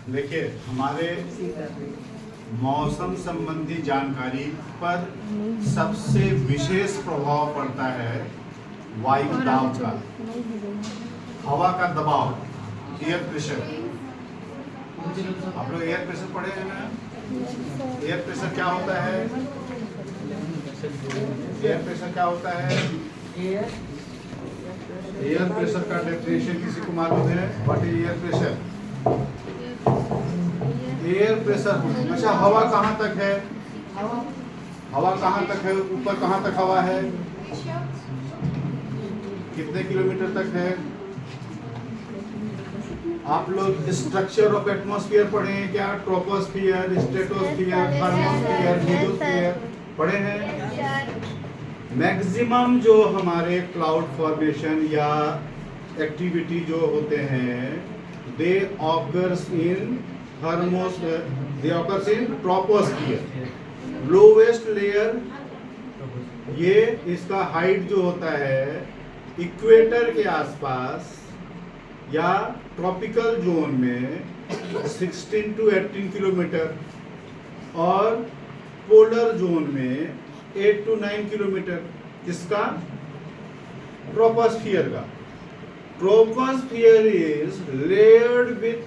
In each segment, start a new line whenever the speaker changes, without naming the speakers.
देखिए, हमारे मौसम संबंधी जानकारी पर सबसे विशेष प्रभाव पड़ता है वायु दाब का, हवा का दबाव, एयर प्रेशर। आप लोग एयर प्रेशर पढ़े हैं ना? एयर प्रेशर क्या होता है? एयर प्रेशर क्या होता है? एयर प्रेशर का डेफिनेशन किसी को मालूम है? What is air pressure? Air pressure, अच्छा हवा कहाँ तक है? हवा कहाँ तक है? ऊपर कहाँ तक हवा है? कितने किलोमीटर तक है? आप लोग स्ट्रक्चर ऑफ एटमॉस्फेयर पढ़े हैं क्या? ट्रोपोस्फियर, स्ट्रेटोस्फियर, थर्मोस्फियर, मेसोस्फियर पढ़े हैं? मैक्सिमम जो हमारे क्लाउड फॉर्मेशन या एक्टिविटी जो होते हैं they occurs in troposphere, lowest layer. ये इसका हाइट जो होता है इक्वेटर के आसपास या ट्रॉपिकल जोन में 16 to 18 किलोमीटर और पोलर जोन में 8 to 9 किलोमीटर। किसका? ट्रोपोस्फियर का। Troposphere is layered with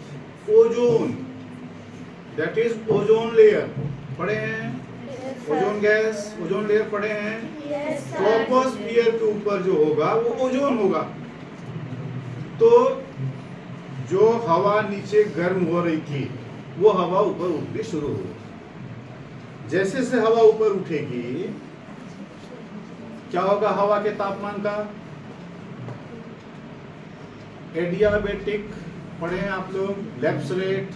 ozone, that is ozone layer. पढ़े हैं? ओजोन गैस, ओजोन लेयर पढ़े हैं? ट्रोपोस्फियर के ऊपर जो होगा वो ओजोन होगा। तो जो हवा नीचे गर्म हो रही थी वो हवा ऊपर उठनी शुरू हो। जैसे से हवा ऊपर उठेगी क्या होगा? हवा के तापमान का एडियाबेटिक पढ़े हैं आप लोग? लेप्स रेट,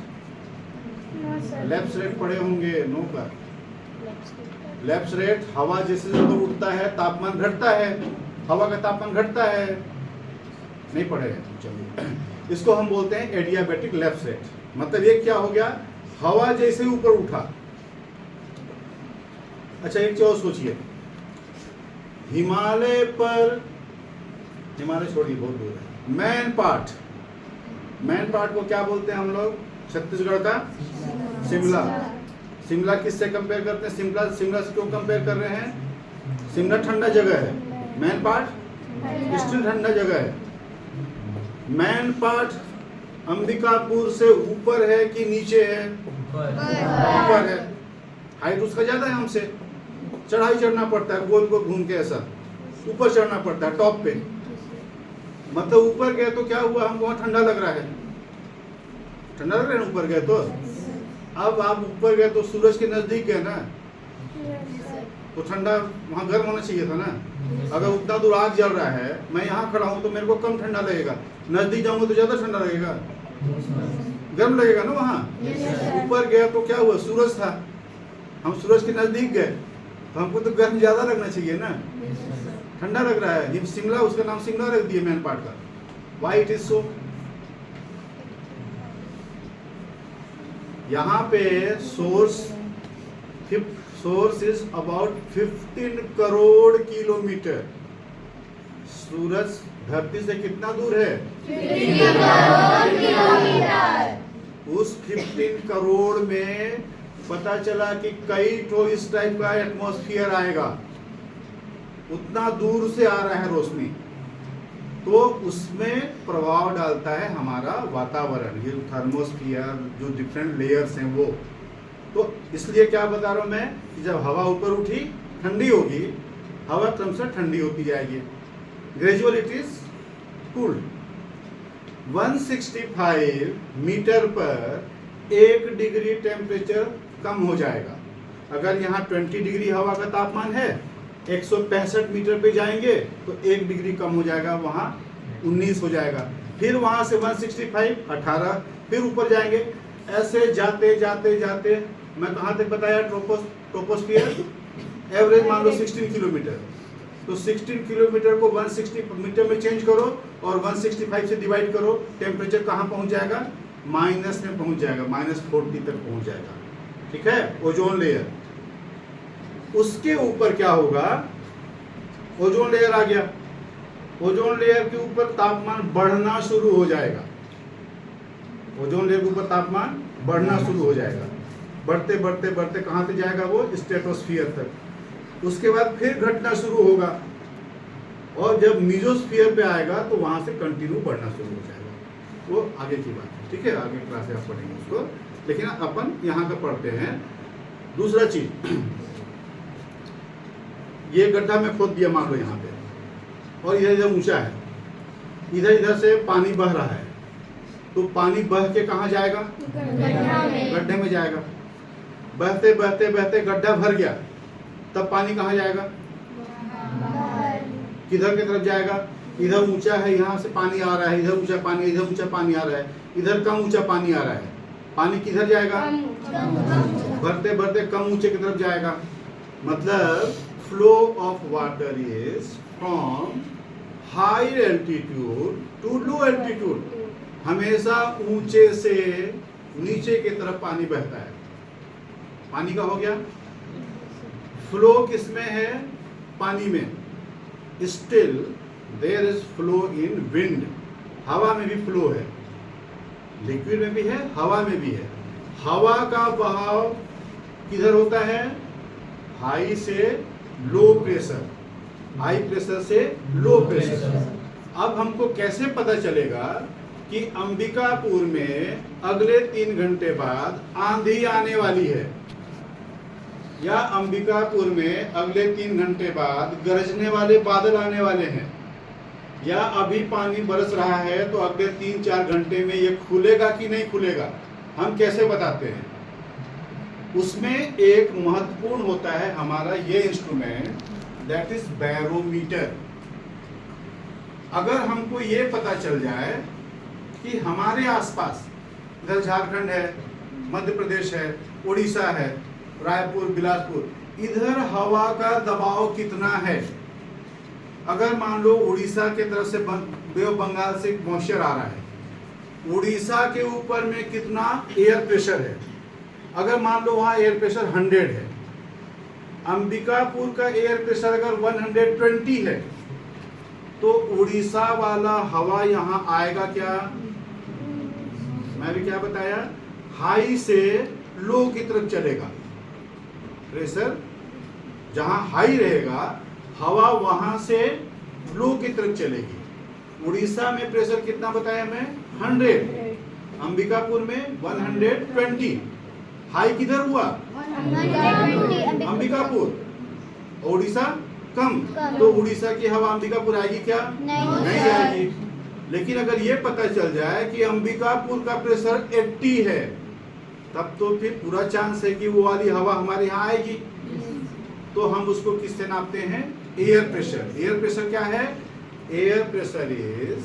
लेप्स रेट पढ़े होंगे? नो का लेप्स रेट, हवा जैसे ऊपर उठता है तापमान घटता है, हवा का तापमान घटता है। नहीं पढ़े हैं? चलिए, इसको हम बोलते हैं एडियाबेटिक लेप्स रेट। मतलब ये क्या हो गया? हवा जैसे ऊपर उठा। अच्छा एक चीज और सोचिए, हिमालय पर, हिमालय छोड़िए बहुत दूर है, मैन पार्ट को क्या बोलते हैं हम लोग? छत्तीसगढ़ का शिमला। शिमला किससे कंपेयर करते हैं? शिमला से क्यों कंपेयर कर रहे हैं? शिमला ठंडा जगह है, मैन पार्ट स्टिल ठंडा जगह है। मैन पार्ट अंबिकापुर से ऊपर है कि नीचे है? ऊपर है। हाइट उसका ज्यादा है हमसे, चढ़ाई चढ़ना पड़ता है, गोल गोल घूम के ऐसा ऊपर चढ़ना पड़ता है टॉप पे। मतलब ऊपर गए तो क्या हुआ? हमको वहाँ ठंडा लग रहा है, ठंडा लग रहा है ऊपर गए तो। अब आप ऊपर गए तो सूरज के नजदीक है ना, तो ठंडा वहाँ गर्म होना चाहिए था ना। अगर उतना दूर आग जल रहा है, मैं यहाँ खड़ा हूँ तो मेरे को कम ठंडा लगेगा, नजदीक जाऊंगा तो ज्यादा ठंडा लगेगा, गर्म लगेगा ना वहाँ। ऊपर गया तो क्या हुआ? सूरज था, हम सूरज के नजदीक गए तो हमको तो गर्म ज्यादा लगना चाहिए ना, ठंडा लग रहा है। ये शिमला, उसका नाम शिमला रख दिए मैन पार्ट का। Why it is so? यहाँ पे source is about 15 crore kilometre. सूरज धरती से कितना दूर है? 15 करोड़ किलोमीटर। उस 15 करोड़ में पता चला कि कई तो इस टाइप का एटमॉस्फेयर आएगा, उतना दूर से आ रहा है रोशनी, तो उसमें प्रभाव डालता है हमारा वातावरण, ये थर्मोस्फियर जो डिफरेंट लेयर्स हैं वो। तो इसलिए क्या बता रहा हूं मैं कि जब हवा ऊपर उठी ठंडी होगी, हवा क्रमशः ठंडी होती जाएगी, gradual it is cooled. 165 metre पर 1 डिग्री टेम्परेचर कम हो जाएगा। अगर यहाँ 20 डिग्री हवा का तापमान है, 165 मीटर पे जाएंगे तो 1 डिग्री कम हो जाएगा, वहाँ 19 हो जाएगा। फिर वहाँ से 165 18, फिर ऊपर जाएंगे। ऐसे जाते जाते जाते मैं कहाँ तक बताया? ट्रोपोस्फियर एवरेज मान लो 16 किलोमीटर, तो 16 किलोमीटर को 160 मीटर में चेंज करो और 165 से डिवाइड करो, टेम्परेचर कहाँ पहुँच जाएगा? माइनस में पहुँच जाएगा, -40 तक पहुँच जाएगा। ठीक है? ओजोन लेयर, उसके ऊपर क्या होगा? ओजोन लेयर आ गया, ओजोन लेयर के ऊपर तापमान बढ़ना शुरू हो जाएगा। ओजोन लेयर के ऊपर तापमान बढ़ना शुरू हो जाएगा, बढ़ते बढ़ते बढ़ते कहाँ तक जाएगा वो, स्ट्रेटोस्फीयर तक। उसके बाद फिर घटना शुरू होगा और जब मीजोस्फीयर पे आएगा तो वहां से कंटिन्यू बढ़ना शुरू हो जाएगा। वो आगे की बात है, ठीक है, आगे क्लास में आप पढ़ेंगे उसको, लेकिन अपन यहाँ का पढ़ते हैं। दूसरा चीज, ये गड्ढा में खोद दिया मान लो यहाँ पे, और इधर इधर ऊंचा है, इधर इधर से पानी बह रहा है, तो पानी बह के कहाँ जाएगा, गड्ढे में जाएगा। बहते बहते बहते गड्ढा भर गया, तब पानी कहाँ जाएगा, किधर की तरफ जाएगा, इधर ऊंचा है, यहाँ से पानी आ रहा है, इधर ऊंचा पानी, इधर ऊंचा पानी आ रहा है, इधर कम ऊंचा पानी आ रहा है, पानी किधर जाएगा, बढ़ते बढ़ते कम ऊंचे की तरफ जाएगा। मतलब flow of water is from high altitude to low altitude, हमेशा ऊंचे से नीचे की तरफ पानी बहता है। पानी का हो गया, फ्लो किसमें है, पानी में। Still there is flow in wind, हवा में भी फ्लो है, लिक्विड में भी है, हवा में भी है। हवा का बहाव किधर होता है, हाई से लो प्रेशर, हाई प्रेशर से लो प्रेशर। अब हमको कैसे पता चलेगा कि अंबिकापुर में अगले 3 घंटे बाद आंधी आने वाली है, या अंबिकापुर में अगले 3 घंटे बाद गरजने वाले बादल आने वाले हैं, या अभी पानी बरस रहा है तो अगले 3-4 घंटे में ये खुलेगा कि नहीं खुलेगा, हम कैसे बताते हैं। उसमें एक महत्वपूर्ण होता है हमारा ये इंस्ट्रूमेंट, दैट इज बैरोमीटर। अगर हमको ये पता चल जाए कि हमारे आसपास, इधर झारखंड है, मध्य प्रदेश है, उड़ीसा है, रायपुर, बिलासपुर, इधर हवा का दबाव कितना है। अगर मान लो उड़ीसा के तरफ से बे ऑफ बंगाल से मॉइस्चर आ रहा है, उड़ीसा के ऊपर में कितना एयर प्रेशर है, अगर मान लो वहाँ एयर प्रेशर 100 है, अंबिकापुर का एयर प्रेशर अगर 120 है, तो उड़ीसा वाला हवा यहाँ आएगा क्या, मैं भी क्या बताया, हाई से लो की तरफ चलेगा। प्रेशर जहां हाई रहेगा, हवा वहां से लो की तरफ चलेगी। उड़ीसा में प्रेशर कितना बताया मैं, 100, अंबिकापुर में 120। हाई किधर हुआ, अंबिकापुर, उड़ीसा कम, तो उड़ीसा की हवा अंबिकापुर आएगी क्या, नहीं आएगी। लेकिन अगर ये पता चल जाए कि अंबिकापुर का प्रेशर 80 है, तब तो फिर पूरा चांस है कि वो वाली हवा हमारे यहाँ आएगी। तो हम उसको किससे नापते हैं, एयर प्रेशर। एयर प्रेशर क्या है, air pressure is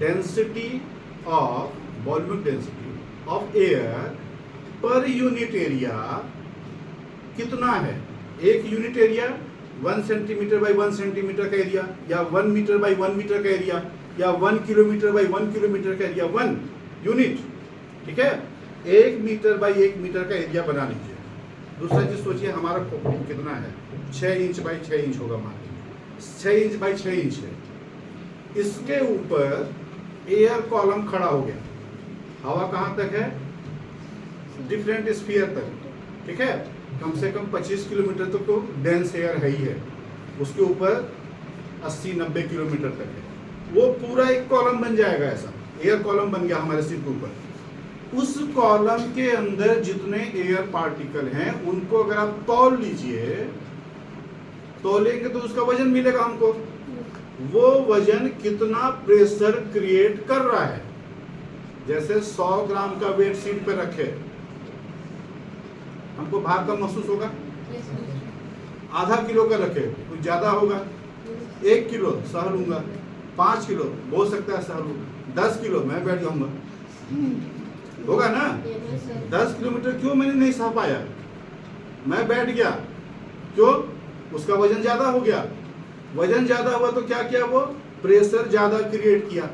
density of, volaemic density of air per unit area कितना है। एक unit area 1 centimetre by 1 centimetre का एरिया, या 1 मीटर बाई 1 मीटर का एरिया, या 1 किलोमीटर बाई 1 किलोमीटर का एरिया, 1 यूनिट, ठीक है। 1 मीटर बाई 1 मीटर का एरिया बना लीजिए। दूसरा चीज सोचिए, हमारा कितना है, 6 इंच बाई 6 इंच होगा, मान लीजिए 6 इंच बाई 6 इंच है। इसके ऊपर एयर कॉलम खड़ा हो गया, हवा कहाँ तक है, डिफरेंट स्फीयर तक, ठीक है, कम से कम 25 किलोमीटर तक तो डेंस एयर है ही है, उसके ऊपर 80-90 किलोमीटर तक है, वो पूरा एक कॉलम बन जाएगा। ऐसा एयर कॉलम बन गया हमारे सिर के ऊपर। उस कॉलम के अंदर जितने एयर पार्टिकल हैं उनको अगर आप तौल लीजिए, तौलेंगे तो उसका वजन मिलेगा हमको। वो वजन कितना प्रेशर क्रिएट कर रहा है। जैसे 100 ग्राम का वेट सीट पे रखे, हमको भार कम महसूस होगा। आधा किलो का रखे, कुछ ज्यादा होगा। 1 किलो सह लूंगा, 5 किलो हो सकता है सह लूं, 10 किलो मैं बैठ जाऊंगा, होगा ना। 10 किलोमीटर क्यों मैंने नहीं सह पाया, मैं बैठ गया, क्यों, उसका वजन ज्यादा हो गया। वजन ज्यादा हुआ तो क्या किया, वो प्रेशर ज्यादा क्रिएट किया,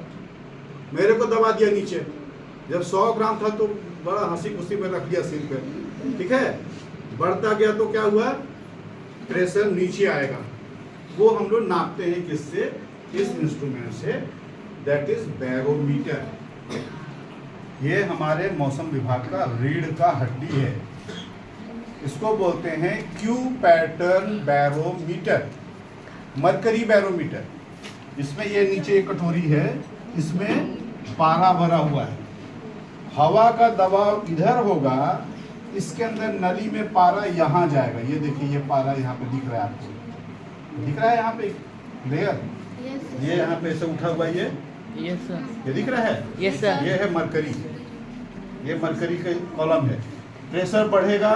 मेरे को दबा दिया नीचे। जब 100 ग्राम था तो बड़ा हंसी खुशी में रख दिया सिर पे, ठीक है। बढ़ता गया तो क्या हुआ, प्रेशर नीचे आएगा। वो हम लोग नापते हैं किससे, इस इंस्ट्रूमेंट से, दैट इज बैरोमीटर। ये हमारे मौसम विभाग का रीढ़ का हड्डी है। इसको बोलते हैं Q pattern barometer, mercury barometer. इसमें ये नीचे एक कटोरी है, इसमें पारा भरा हुआ है। हवा का दबाव इधर होगा, इसके अंदर नली में पारा यहाँ जाएगा। ये देखिए, ये पारा यहाँ पे दिख रहा है आपको, दिख रहा है यहाँ पे लेयर, ये यहाँ पे ऐसे उठा हुआ, ये ये दिख रहा है, ये है मरकरी, ये मरकरी का कॉलम है। प्रेशर बढ़ेगा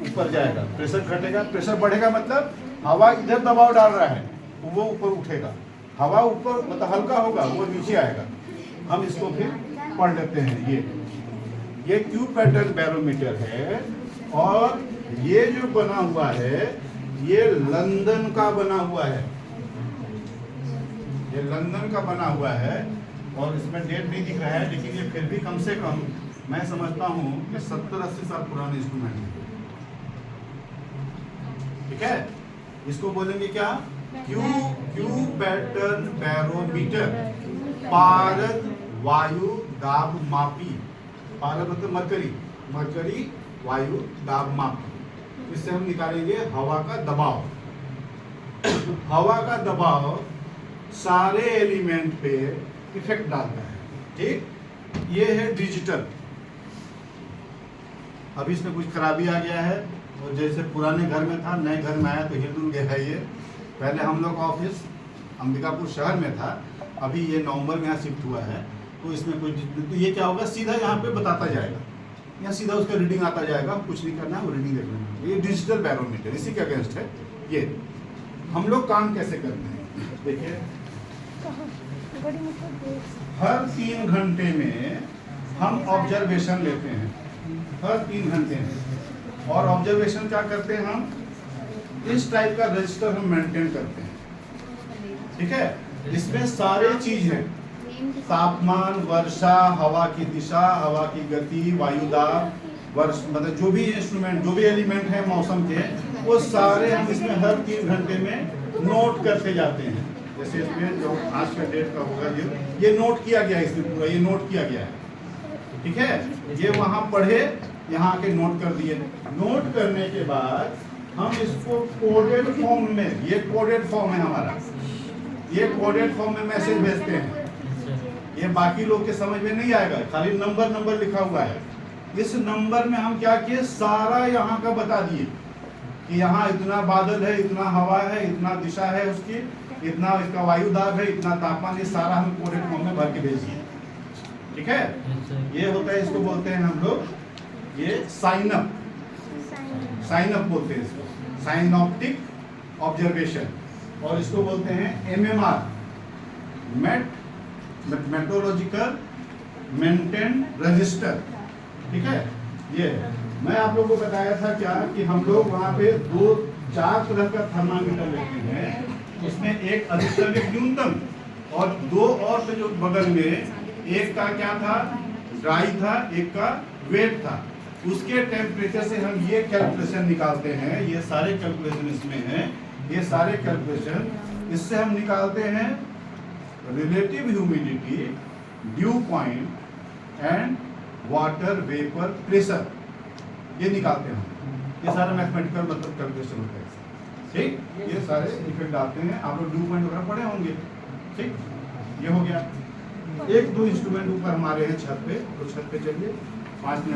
ऊपर जाएगा, प्रेशर घटेगा, प्रेशर बढ़ेगा मतलब हवा इधर दबाव डाल रहा है, वो ऊपर उठेगा। हवा ऊपर मतलब हल्का होगा, वो नीचे आएगा। हम इसको फिर पढ़ लेते हैं। ये क्यू पैटर्न बैरोमीटर है, और ये जो बना हुआ है ये लंदन का बना हुआ है, ये लंदन का बना हुआ है। और इसमें डेट नहीं दिख रहा है, लेकिन ये फिर भी कम से कम मैं समझता हूँ कि 70-80 साल पुराने इंस्ट्रूमेंट है। ठीक है, इसको बोलेंगे क्या? क्यू पैटर्न बैरोमीटर, पारद वायु दाब मापी। पारद मतलब मरकरी, मरकरी वायु दाब मापी। इससे हम निकालेंगे हवा का दबाव। हवा का दबाव सारे एलिमेंट पे इफेक्ट डालता है। ठीक, ये है डिजिटल। अभी इसमें कुछ खराबी आ गया है, और जैसे पुराने घर में था, नए घर में आया तो हिल गया है ये। पहले हम लोग ऑफिस अंबिकापुर शहर में था, अभी ये नवंबर में यहाँ शिफ्ट हुआ है। तो इसमें कोई, तो ये क्या होगा, सीधा यहाँ पे बताता जाएगा, यहाँ सीधा उसका रीडिंग आता जाएगा, कुछ नहीं करना है, वो रीडिंग देखना है। ये डिजिटल बैरोमीटर इसी के अगेंस्ट है। ये हम लोग काम कैसे करते हैं, देखिए, हर 3 घंटे में हम ऑब्जर्वेशन लेते हैं, हर 3 घंटे में। और ऑब्जर्वेशन क्या करते हैं, हम इस टाइप का रजिस्टर हम मेंटेन करते हैं। ठीक है, इसमें सारे चीज हैं, तापमान, वर्षा, हवा की दिशा, हवा की गति, वायु दाब, वर्ष मतलब जो भी इंस्ट्रूमेंट, जो भी एलिमेंट है मौसम के, वो सारे हम इसमें हर 3 घंटे में नोट करते जाते हैं। जैसे इसमें जो आज का डेट का होगा, ये नोट किया गया है, इसमें पूरा ये नोट किया गया है। ठीक है, ये वहाँ पढ़े, यहाँ आके नोट कर दिए। नोट करने के बाद हम इसको कोडेड फॉर्म में, ये कोडेड फॉर्म है हमारा, ये कोडेड फॉर्म में मैसेज भेजते हैं। ये बाकी लोग के समझ में नहीं आएगा, खाली नंबर लिखा हुआ है। इस नंबर में हम क्या किए, सारा यहाँ का बता दिए कि यहाँ इतना बादल है, इतना हवा है, इतना दिशा है उसकी, इतना इसका वायु दाब है, इतना तापमान, ये सारा हम कोडेड फॉर्म में भर के भेज दिए। ठीक है, ये होता है, इसको बोलते हैं हम लोग, ये साइन अप बोलते हैं इसको, साइनॉप्टिक ऑब्जर्वेशन। और इसको बोलते हैं MMR, मेट्रोलॉजिकल मेंटेन रजिस्टर। ठीक है, ये मैं आप लोगों को बताया था क्या कि हम लोग वहाँ पे 2-4 तरह का थर्मामीटर लेते हैं। उसमें एक अधिकतम, एक न्यूनतम, और 2 और से जो बगल में, एक का क्या था, ड्राई था, एक का वेट था। उसके टेम्परेचर से हम ये कैलकुलेशन निकालते हैं। ये सारे कैलकुलेशन इसमें हैं, ये सारे कैलकुलेशन इससे हम निकालते हैं relative humidity, due point and water vapour pressure, ये निकालते हैं हम। ये सारा मैथमेटिकल मतलब कैलकुलेशन होता है। ठीक, ये सारे इफेक्ट आते हैं। आप लोग ड्यू पॉइंट वगैरह पढ़े होंगे। ठीक, ये हो गया। 1-2 इंस्ट्रूमेंट ऊपर हमारे हैं छत पे, तो छत पे चलिए 5 मिनट